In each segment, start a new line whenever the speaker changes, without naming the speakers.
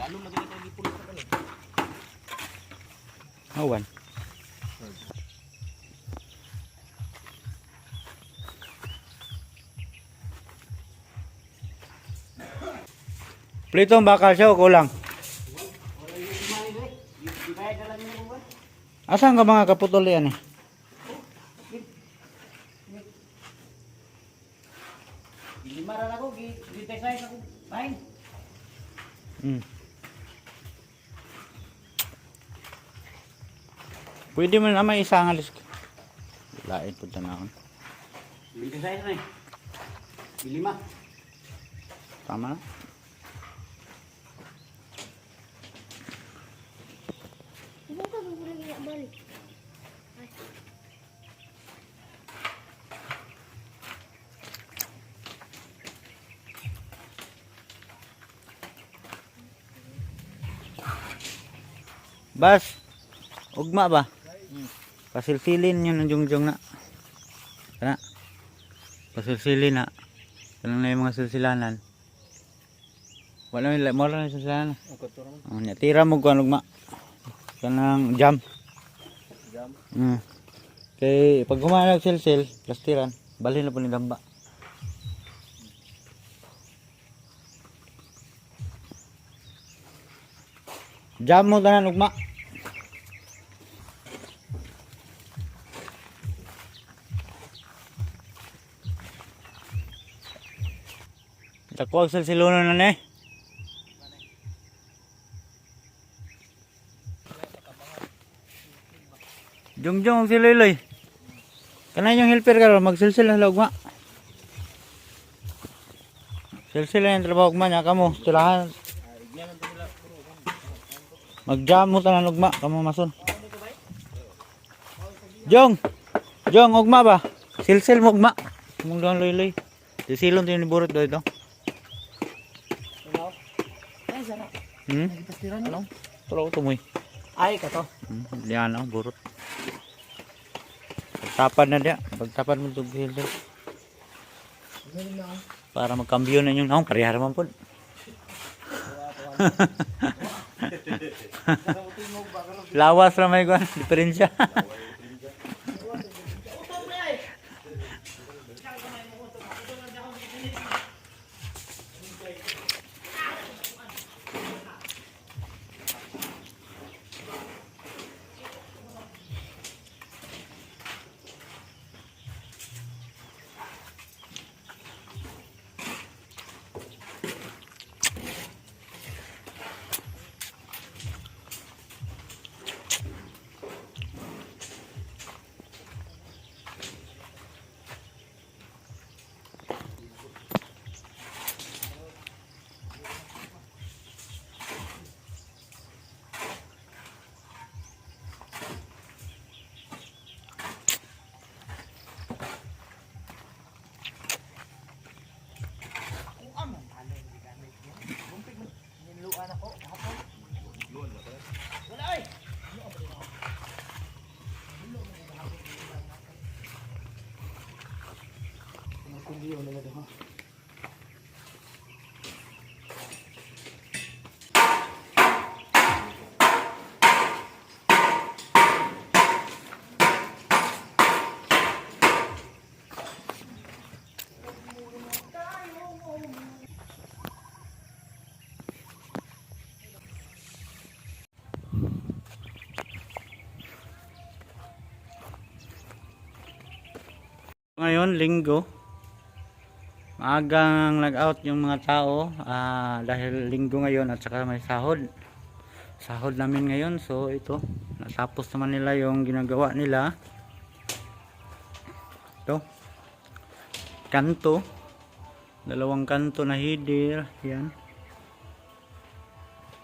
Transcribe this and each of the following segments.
Lalo magiging lagi pulis na kami.
Awan. Plitong bakal siya o kulang? Asan ka mga kaputol yan eh?
Limaran ako, gitesay ako. Pahin.
Pwede mo naman isang alis. Lain po tanahon.
Gitesay na eh. Lima.
Tama na. Bas, ugma ba? Pasilsilin yun ang jungjong na. Kana. Pasilsilin na. Kanang na yung mga silsilanan. Wala may mora na silsilanan. Tira mo kung ugma. Kanang jam. Kay pag kumain ng silsil, plastiran, balhin na po ni gamba. Jam mo tanan ugma. Takwag silsilonon na ne. Jungjong si Loy. Kana yung helper ka magsilsil na ugma. Silsil na yung trabaho ugma niya kamo. Tilahan. Mag-jam mo tanan ugma kamo mason. Jong ugma ba? Silsil mo ugma. Mong doon Loy. Sisilon din ni burot do ito.
Ay, sarap.
Nagpastiran mo? Tulog ito mo eh.
Ay, kato.
Liyan ang burot. Pagtapan na dia. Pagtapan mo ito silsil. Para magkambyo na yung naong. Parihara man po. Lawas lang may kwan. Diferensya. Ngayon, linggo. Maagang nag-out yung mga tao dahil linggo ngayon at saka may sahod. Sahod namin ngayon. So ito, natapos naman nila yung ginagawa nila. Ito. Kanto. Dalawang kanto na header. Yan.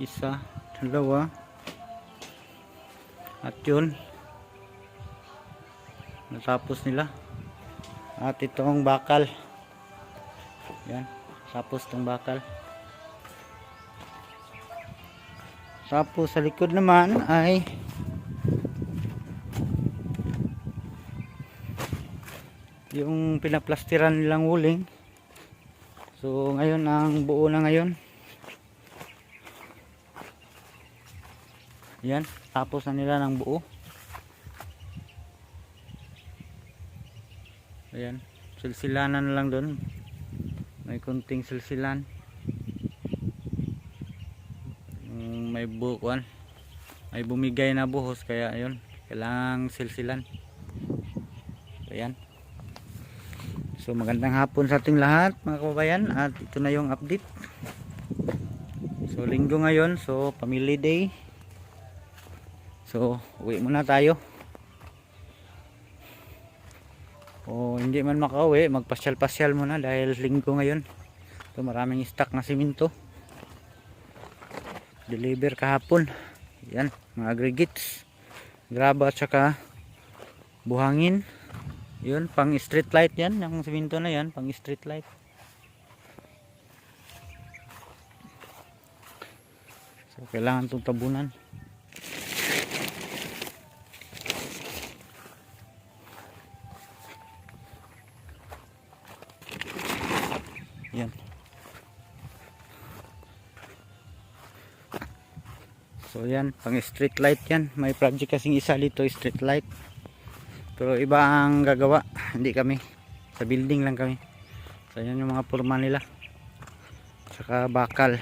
Isa, dalawa. At yun. Natapos nila. At itong bakal. Yan. Tapos itong bakal. Tapos sa likod naman ay yung pinaplastiran nilang wuling. So ngayon ang buo na ngayon. Yan, tapos na nila ng buo. Ayan, silsilanan na lang doon. May kunting silsilan. May bukuan. May bumigay na buhos kaya ayun, kailangang silsilan. Ayan. So magandang hapon sa ating lahat mga kababayan, at ito na yung update. So linggo ngayon, so family day. So uwi muna tayo. O hindi man makauwi, magpasyal-pasyal muna dahil linggo ngayon. So maraming stock na simento. Deliver kahapon. Yan, mga aggregates. Graba at saka buhangin. Yun, pang street light yan. Yung simento na yan, pang street light. So kailangan itong tabunan. Yan. So yan, pang street light yan. May project kasing isa dito, street light. Pero iba ang gagawa, hindi kami. Sa building lang kami. So yan yung mga forma nila. Saka bakal.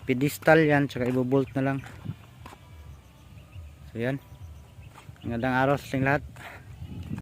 Pedestal yan, saka ibobolt na lang. So yan. Magandang araw sa ating lahat.